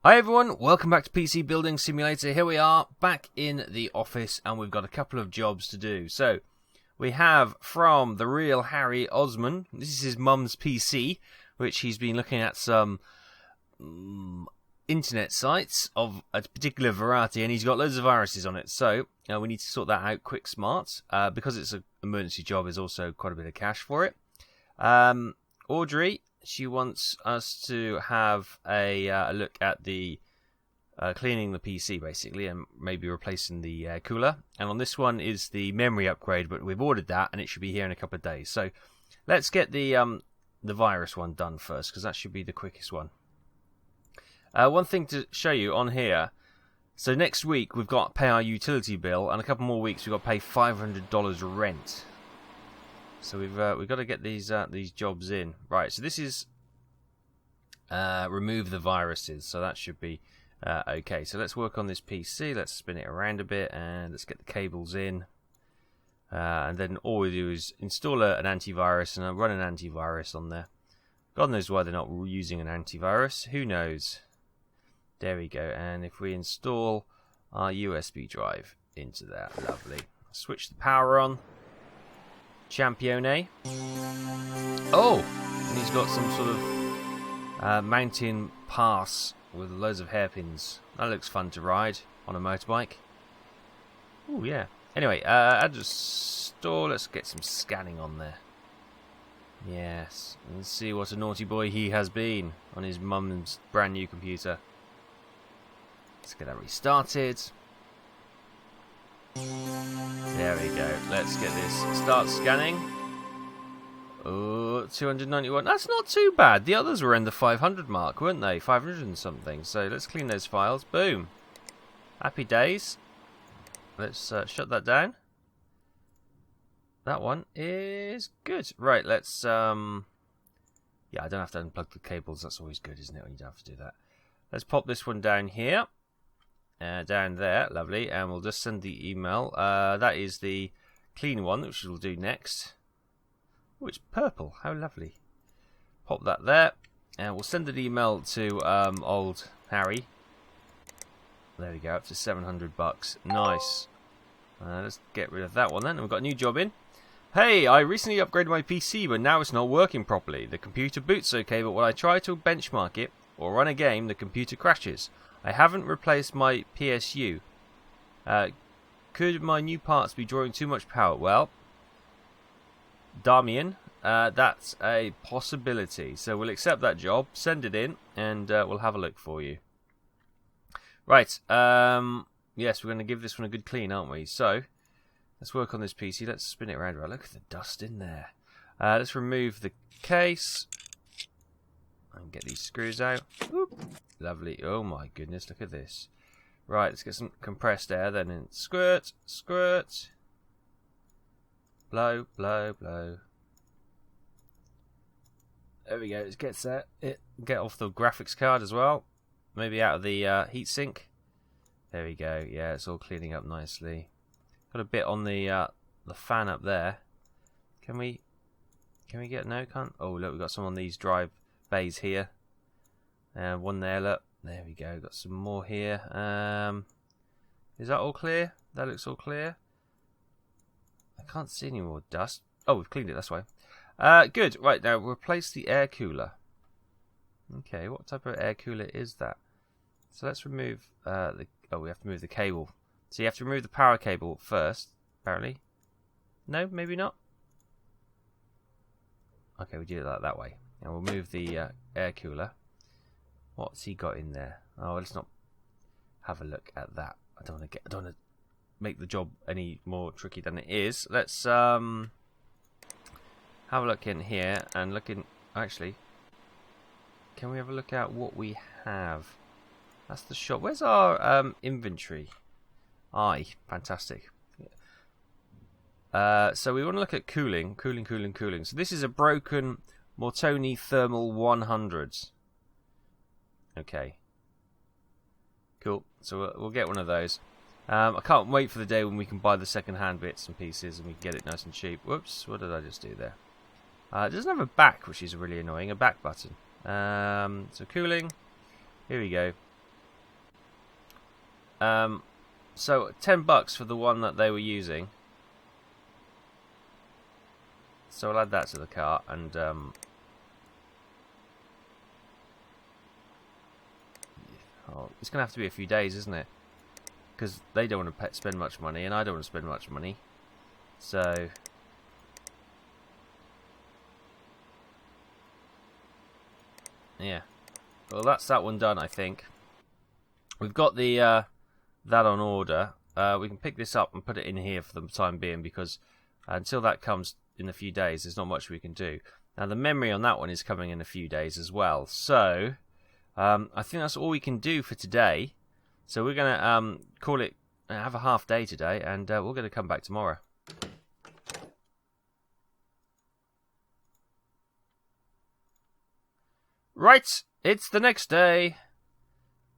Hi everyone, welcome back to PC Building Simulator. Here we are, back in the office, and we've got a couple of jobs to do. So, we have from the real Harry Osman. This is his mum's PC, which he's been looking at some internet sites of a particular variety, and he's got loads of viruses on it. So, we need to sort that out quick smart. Because it's an emergency job, there's also quite a bit of cash for it. Audrey, she wants us to have a look at the cleaning the PC, basically, and maybe replacing the cooler. And on this one is the memory upgrade, but we've ordered that, and it should be here in a couple of days. So let's get the virus one done first, because that should be the quickest one. One thing to show you on here. So next week, we've got to pay our utility bill, and a couple more weeks, we've got to pay $500 rent. So we've got to get these jobs in. Right, so this is remove the viruses, so that should be okay. So let's work on this PC, let's spin it around a bit, and let's get the cables in. And then all we do is install an antivirus and run an antivirus on there. God knows why they're not using an antivirus, who knows. There we go, and if we install our USB drive into there, lovely. Switch the power on. Champione. Oh, and he's got some sort of mountain pass with loads of hairpins. That looks fun to ride on a motorbike. Oh yeah. Anyway, add to store. Let's get some scanning on there. Yes, let's see what a naughty boy he has been on his mum's brand new computer. Let's get that restarted. There we go. Let's get this. Start scanning. Oh, 291. That's not too bad. The others were in the 500 mark, weren't they? 500 and something. So let's clean those files. Boom. Happy days. Let's shut that down. That one is good. Right, let's... Yeah, I don't have to unplug the cables. That's always good, isn't it, when you don't have to do that. Let's pop this one down here. Down there, lovely, and we'll just send the email. That is the clean one, which we'll do next. Oh, it's purple. How lovely. Pop that there, and we'll send an email to old Harry. There we go, up to $700. Nice. Let's get rid of that one then, and we've got a new job in. Hey, I recently upgraded my PC, but now it's not working properly. The computer boots okay, but when I try to benchmark it or run a game, the computer crashes. I haven't replaced my PSU. Could my new parts be drawing too much power? Well, Damian, that's a possibility. So we'll accept that job, send it in, and we'll have a look for you. Right. Yes, we're going to give this one a good clean, aren't we? So let's work on this PC. Let's spin it around. Right, look at the dust in there. Let's remove the case and get these screws out. Whoop. Lovely. Oh my goodness, look at this. Right, let's get some compressed air then in. Squirt, squirt. Blow, blow, blow. There we go. Let's get off the graphics card as well. Maybe out of the heatsink. There we go. Yeah, it's all cleaning up nicely. Got a bit on the fan up there. Can we get no? Can't. Oh look, we've got some on these drive bays here. And one there, look. There we go. Got some more here. Is that all clear? That looks all clear. I can't see any more dust. Oh, we've cleaned it, that's why. Good. Right, now replace the air cooler. Okay, what type of air cooler is that? So let's remove we have to move the cable. So you have to remove the power cable first, apparently. No, maybe not. Okay, we do it that way. And we'll move the air cooler. What's he got in there? Oh, let's not have a look at that. I don't want to make the job any more tricky than it is. Let's have a look in here and look in. Actually, can we have a look at what we have? That's the shop. Where's our inventory? Aye, fantastic. So we want to look at cooling. So this is a broken Mortoni Thermal 100s. Okay. Cool. So we'll get one of those. I can't wait for the day when we can buy the second-hand bits and pieces and we can get it nice and cheap. Whoops, what did I just do there? It doesn't have a back, which is really annoying. A back button. So cooling. Here we go. So $10 for the one that they were using. So I'll add that to the cart, and it's gonna have to be a few days, isn't it? Because they don't want to spend much money, and I don't want to spend much money. So yeah, well, that's that one done, I think. We've got the that on order. We can pick this up and put it in here for the time being, because until that comes in a few days, there's not much we can do. Now the memory on that one is coming in a few days as well. So I think that's all we can do for today. So we're gonna call it, have a half day today, and we're gonna come back tomorrow. Right, it's the next day.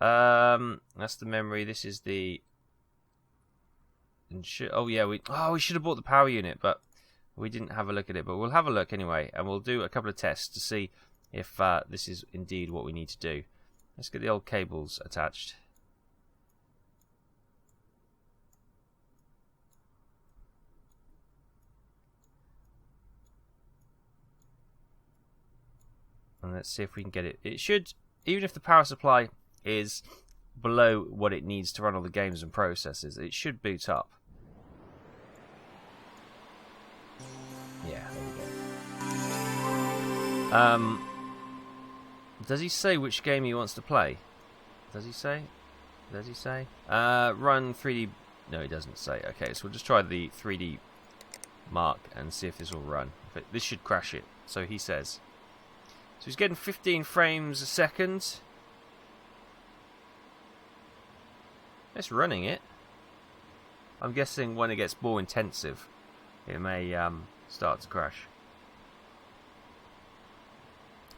That's the memory. This is the. Oh yeah, we should have bought the power unit, but we didn't have a look at it. But we'll have a look anyway, and we'll do a couple of tests to see if this is indeed what we need to do. Let's get the old cables attached. And let's see if we can get it. It should, even if the power supply is below what it needs to run all the games and processes, it should boot up. Yeah, there we go. Does he say which game he wants to play? Does he say? Does he say? Run 3D. No, he doesn't say. Okay, so we'll just try the 3D mark and see if this will run. But this should crash it. So he says. So he's getting 15 frames a second. It's running it. I'm guessing when it gets more intensive, it may start to crash.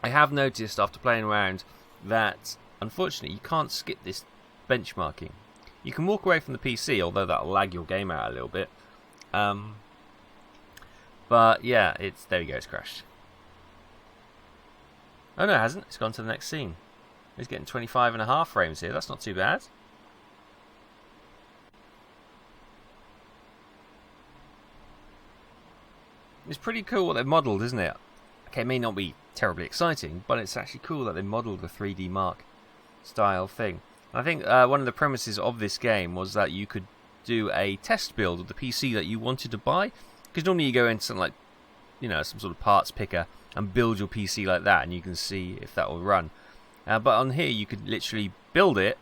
I have noticed after playing around that unfortunately you can't skip this benchmarking. You can walk away from the PC, although that'll lag your game out a little bit. But yeah, there we go, it's crashed. Oh no, it hasn't. It's gone to the next scene. He's getting 25.5 frames here. That's not too bad. It's pretty cool what they've modelled, isn't it? Okay, it may not be terribly exciting, but it's actually cool that they modelled the 3D Mark style thing. I think one of the premises of this game was that you could do a test build of the PC that you wanted to buy. Because normally you go into something like, some sort of parts picker and build your PC like that, and you can see if that will run. But on here, you could literally build it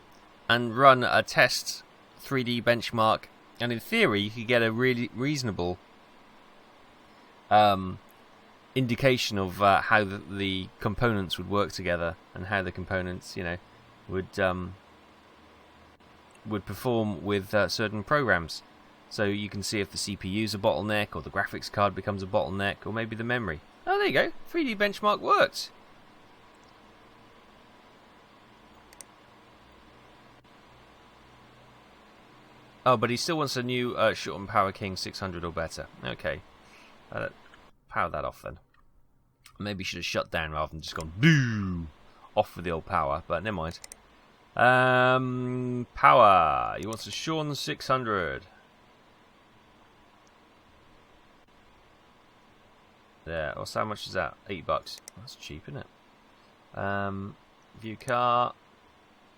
and run a test 3D benchmark, and in theory, you could get a really reasonable indication of how the components would work together, and how the components, would perform with certain programs. So you can see if the CPU is a bottleneck, or the graphics card becomes a bottleneck, or maybe the memory. Oh, there you go. 3D benchmark worked. Oh, but he still wants a new Shorten Power King 600 or better. Okay. Power that off then. Maybe should have shut down rather than just gone boo off with the old power, but never mind. Power. He wants a Shorten 600. There. How much is that? $8. That's cheap, isn't it? View car.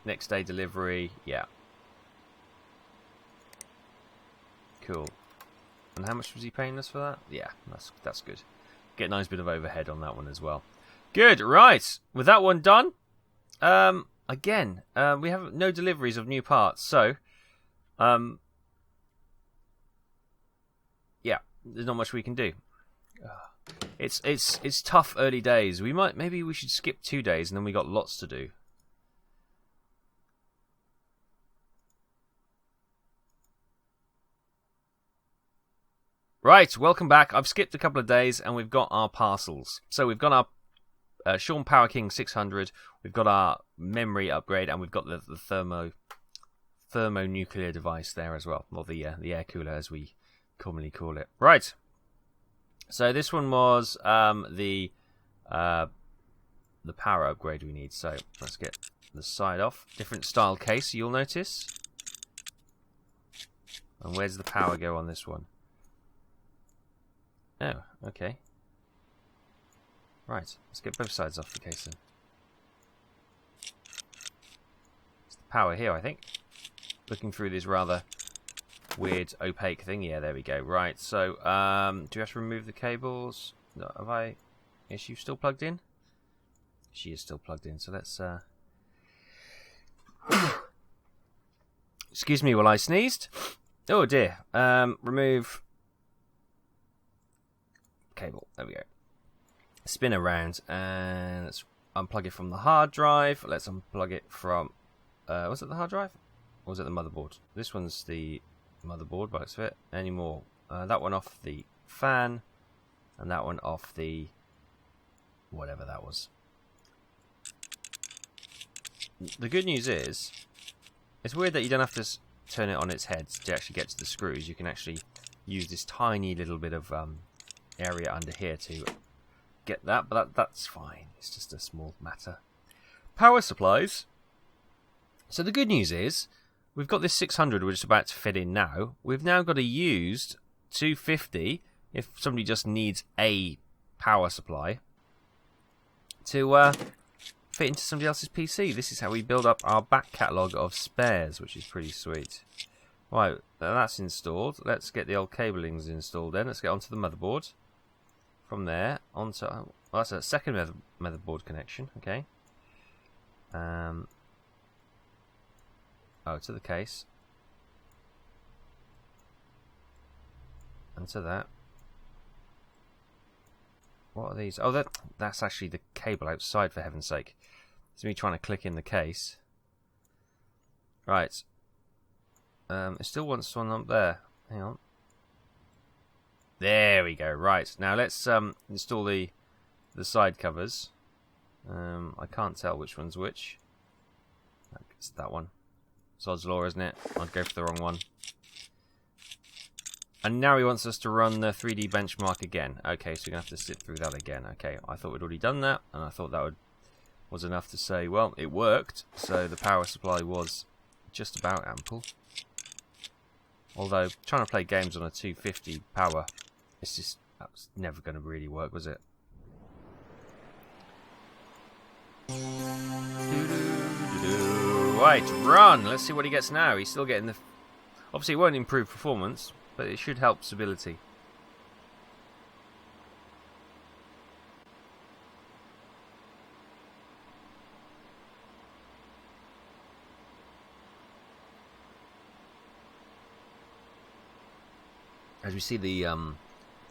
Next day delivery. Yeah. Cool. And how much was he paying us for that? Yeah, that's good. Get a nice bit of overhead on that one as well. Good. Right. With that one done. Again, we have no deliveries of new parts, so yeah, there's not much we can do. It's tough early days. Maybe we should skip 2 days and then we got lots to do. Right, welcome back. I've skipped a couple of days and we've got our parcels. So we've got our Sean Power King 600, we've got our memory upgrade, and we've got the thermonuclear device there as well, or the air cooler as we commonly call it. Right. So this one was the power upgrade we need. So let's get the side off. Different style case, you'll notice. And where's the power go on this one? Oh, okay. Right, let's get both sides off the case then. It's the power here, I think. Looking through this rather weird opaque thing. Yeah, there we go. Right, so do we have to remove the cables? No, is she still plugged in? She is still plugged in, so let's excuse me while I sneezed. Oh dear. Remove cable. There we go. Spin around and let's unplug it from the hard drive. Let's unplug it from was it the hard drive? Or was it the motherboard? This one's the motherboard, but it's fit. Any more? That one off the fan, and that one off the whatever that was. The good news is, it's weird that you don't have to turn it on its head to actually get to the screws. You can actually use this tiny little bit of area under here to get that, but that's fine. It's just a small matter. Power supplies. So the good news is, we've got this 600 we're just about to fit in now. We've now got a used 250 if somebody just needs a power supply to fit into somebody else's PC. This is how we build up our back catalogue of spares, which is pretty sweet. Right, that's installed. Let's get the old cablings installed then. Let's get onto the motherboard. From there, onto... well, that's a second motherboard connection, okay. Oh, to the case. And to that. What are these? Oh, that's actually the cable outside, for heaven's sake. It's me trying to click in the case. Right. It still wants one up there. Hang on. There we go. Right. Now let's install the side covers. I can't tell which one's which. It's that one. Sod's law, isn't it? I'd go for the wrong one. And now he wants us to run the 3D benchmark again. Okay, so we're going to have to sit through that again. Okay, I thought we'd already done that, and I thought that was enough to say, well, it worked, so the power supply was just about ample. Although, trying to play games on a 250 power, that's never going to really work, was it? Right, run! Let's see what he gets now. He's still getting the... Obviously, it won't improve performance, but it should help stability. As we see the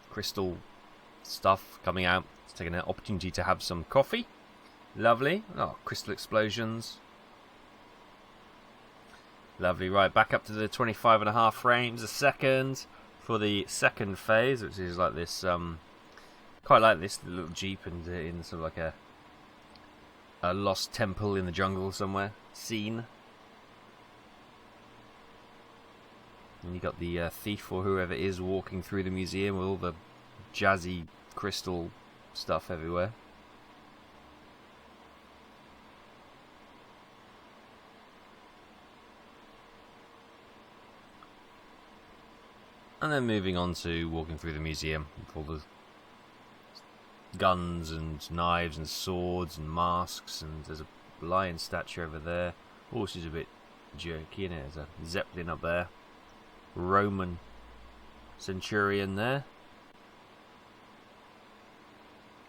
crystal stuff coming out, it's taking an opportunity to have some coffee. Lovely. Oh, crystal explosions. Lovely. Right, back up to the 25.5 frames a second for the second phase, which is like this, quite like this little jeep in sort of like a lost temple in the jungle somewhere scene. And you got the thief or whoever it is walking through the museum with all the jazzy crystal stuff everywhere. And then moving on to walking through the museum with all the guns and knives and swords and masks, and there's a lion statue over there. Oh, she's a bit jerky, isn't it? There's a zeppelin up there. Roman centurion there.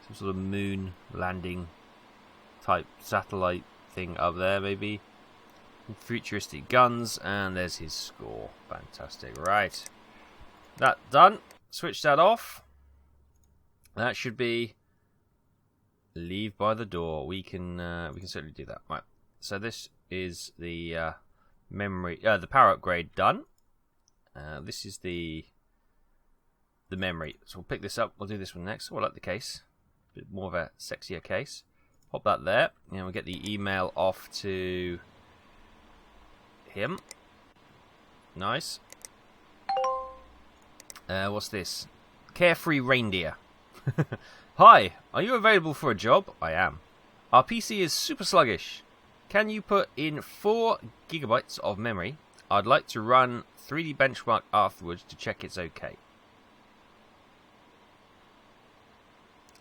Some sort of moon landing type satellite thing up there, maybe. Futuristic guns, and there's his score. Fantastic. Right. That done. Switch that off. That should be leave by the door. We can certainly do that. Right. So this is the the power upgrade done. This is the memory. So we'll pick this up. We'll do this one next. Oh, I like the case. A bit more of a sexier case. Pop that there. And we'll get the email off to him. Nice. What's this? Carefree Reindeer. Hi, are you available for a job? I am. Our PC is super sluggish. Can you put in 4 gigabytes of memory I'd like to run 3D benchmark afterwards to check it's okay.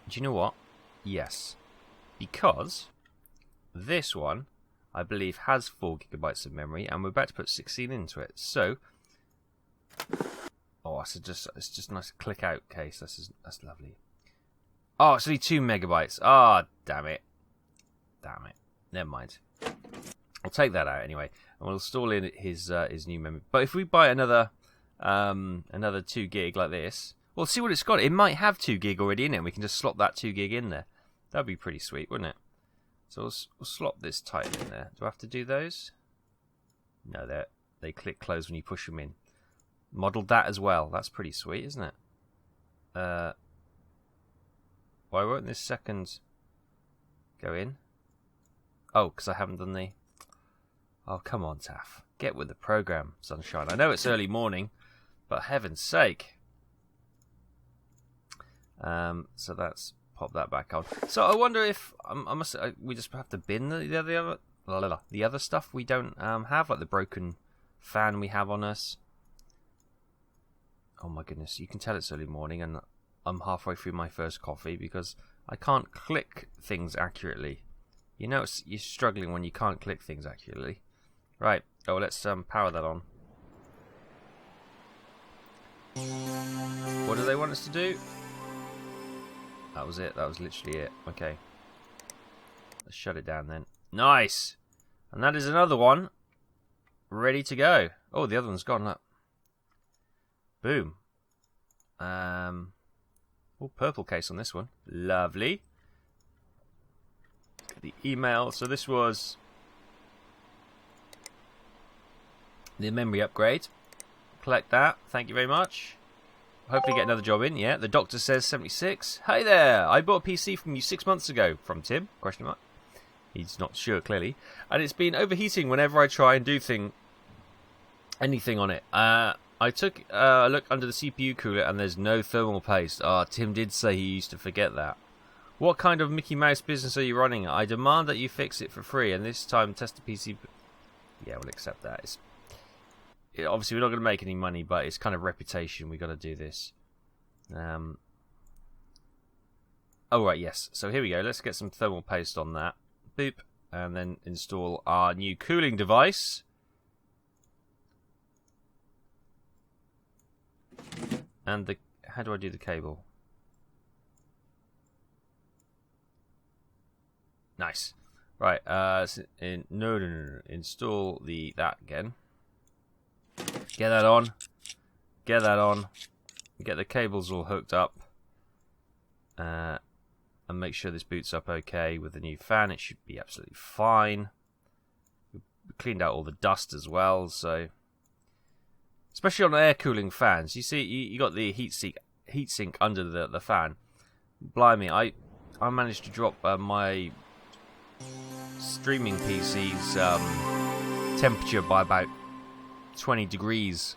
Do you know what? Yes. Because this one, I believe, has 4 GB of memory, and we're about to put 16 into it. So, oh, it's just a nice click out case. That's lovely. Oh, it's only 2 MB. Ah, oh, damn it. Damn it. Never mind. I'll take that out anyway, and we'll install in his new memory. But if we buy another 2 gig like this, we'll see what it's got. It might have 2 gig already in it, and we can just slot that 2 gig in there. That'd be pretty sweet, wouldn't it? So we'll slot this title in there. Do I have to do those? No, they click close when you push them in. Modelled that as well. That's pretty sweet, isn't it? Why won't this second go in? Oh, because I haven't done the... Oh, come on, Taff. Get with the program, sunshine. I know it's early morning, but heaven's sake. So that's... Pop that back on. So I wonder if we just have to bin the other stuff we don't have, like the broken fan we have on us. Oh my goodness, you can tell it's early morning and I'm halfway through my first coffee because I can't click things accurately. You know, you're struggling when you can't click things accurately. Right. Oh, let's power that on. What do they want us to do? That was it. That was literally it. Okay. Let's shut it down then. Nice! And that is another one ready to go. Oh, the other one's gone. Look. Boom. Oh, purple case on this one. Lovely. Get the email. So this was the memory upgrade. Collect that. Thank you very much. Hopefully get another job in. Yeah, the doctor says 76. Hey there, I bought a PC from you 6 months ago. From Tim? Question mark. He's not sure, clearly. And it's been overheating whenever I try and do anything on it. I took a look under the CPU cooler and there's no thermal paste. Tim did say he used to forget that. What kind of Mickey Mouse business are you running? I demand that you fix it for free and this time test the PC. Yeah, we'll accept that. Obviously, we're not going to make any money, but it's kind of reputation. We've got to do this. Oh, right, yes. So here we go. Let's get some thermal paste on that. Boop. And then install our new cooling device. And how do I do the cable? Nice. Right. No. Install that again. Get that on. Get that on. Get the cables all hooked up. And make sure this boots up okay with the new fan. It should be absolutely fine. We cleaned out all the dust as well, so... Especially on air cooling fans. You see, you got the heatsink under the fan. Blimey, I managed to drop my streaming PC's temperature by about 20 degrees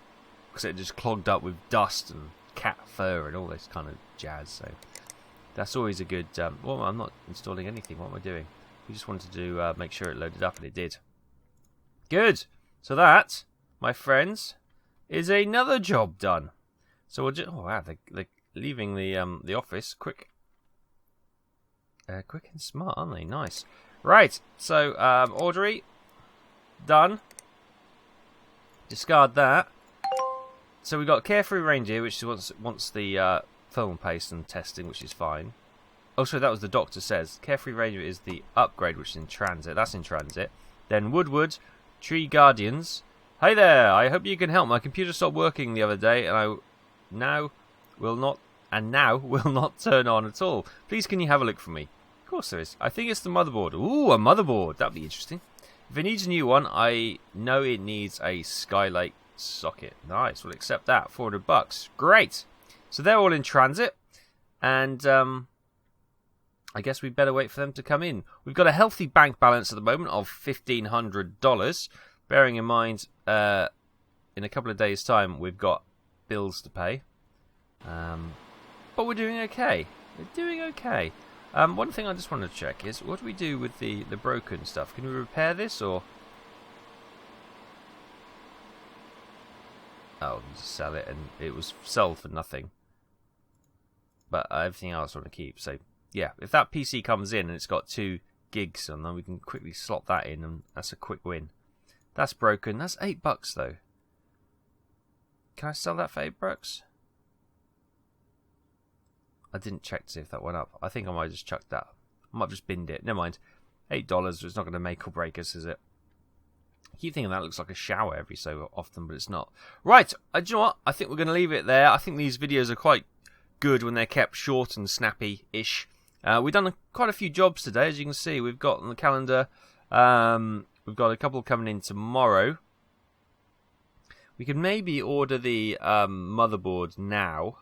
because it just clogged up with dust and cat fur and all this kind of jazz. So that's always a good... well, I'm not installing anything. What am I doing? We just wanted to make sure it loaded up, and it did. Good. So that, my friends, is another job done. So we'll just... Oh, wow. They're leaving the office quick. Quick and smart, aren't they? Nice. Right. So, Audrey, done. Discard that. So we've got Carefree Range here, which wants the thermal paste and testing, which is fine. Oh, sorry, that was the doctor says. Carefree Ranger is the upgrade, which is in transit. That's in transit. Then Woodward, Tree Guardians. Hey there, I hope you can help. My computer stopped working the other day, and now will not turn on at all. Please, can you have a look for me? Of course there is. I think it's the motherboard. Ooh, a motherboard. That'd be interesting. If it needs a new one, I know it needs a Skylake socket. Nice, we'll accept that. $400. Great. So they're all in transit, and I guess we better wait for them to come in. We've got a healthy bank balance at the moment of $1,500. Bearing in mind, in a couple of days' time, we've got bills to pay. But we're doing okay. We're doing okay. One thing I just want to check is, what do we do with the broken stuff? Can we repair this, or... Oh, just sell it, and it was sold for nothing. But everything else I want to keep. So yeah, if that PC comes in and it's got 2 gigs on, then we can quickly slot that in, and that's a quick win. That's broken. That's $8 though. Can I sell that for $8? I didn't check to see if that went up. I think I might have just chucked that. I might have just binned it. Never mind. $8. It's not going to make or break us, is it? I keep thinking that looks like a shower every so often, but it's not. Right. Do you know what? I think we're going to leave it there. I think these videos are quite good when they're kept short and snappy-ish. We've done quite a few jobs today, as you can see. We've got on the calendar, we've got a couple coming in tomorrow. We could maybe order the motherboard now.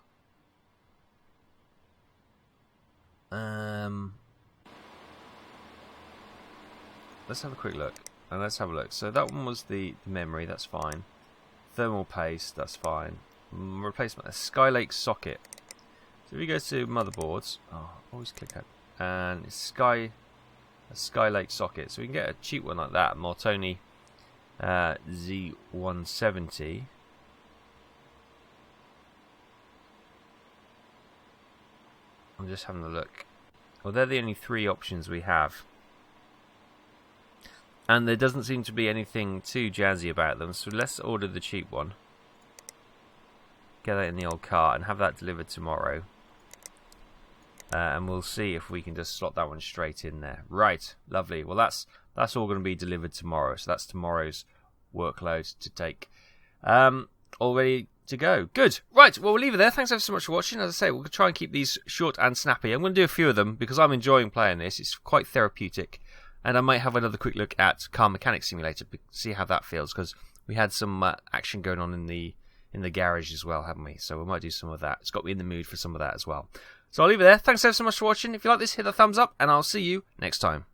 Let's have a quick look. And let's have a look. So that one was the memory, that's fine. Thermal paste, that's fine. Replacement, a Skylake socket. So if we go to motherboards, always click that, and it's a Skylake socket. So we can get a cheap one like that, Mortoni Z170. I'm just having a look. Well, they're the only 3 options we have. And there doesn't seem to be anything too jazzy about them, so let's order the cheap one. Get that in the old cart and have that delivered tomorrow. And we'll see if we can just slot that one straight in there. Right, lovely. Well, that's all going to be delivered tomorrow, so that's tomorrow's workload to take. All ready to go. Good. Right, well, we'll leave it there. Thanks ever so much for watching. As I say, we'll try and keep these short and snappy. I'm going to do a few of them because I'm enjoying playing this. It's quite therapeutic. And I might have another quick look at Car Mechanic Simulator to see how that feels, because we had some action going on in the garage as well, haven't we? So we might do some of that. It's got me in the mood for some of that as well. So I'll leave it there. Thanks ever so much for watching. If you like this, hit the thumbs up, and I'll see you next time.